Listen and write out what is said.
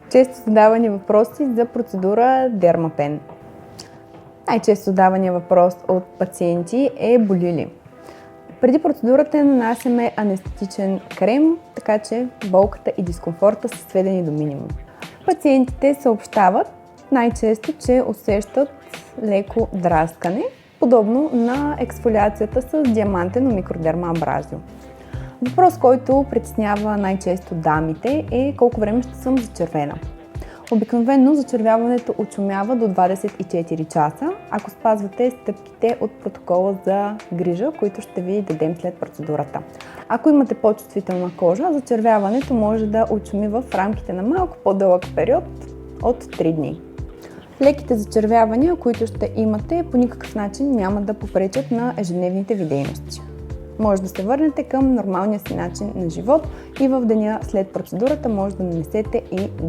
Често задавани въпроси за процедура Дермапен. Най-често задавания въпрос от пациенти е боли ли. Преди процедурата нанасяме анестетичен крем, така че болката и дискомфорта са сведени до минимум. Пациентите съобщават най-често, че усещат леко драскане, подобно на ексфолиацията с диамантено микродерма абразио. Въпрос, който притеснява най-често дамите е колко време ще съм зачервена. Обикновено зачервяването очумява до 24 часа, ако спазвате стъпките от протокола за грижа, които ще ви дадем след процедурата. Ако имате по-чувствителна кожа, зачервяването може да очуми в рамките на малко по-дълъг период от 3 дни. Леките зачервявания, които ще имате, по никакъв начин няма да попречат на ежедневните ви дейности. Може да се върнете към нормалния си начин на живот и в деня след процедурата може да нанесете и грижа.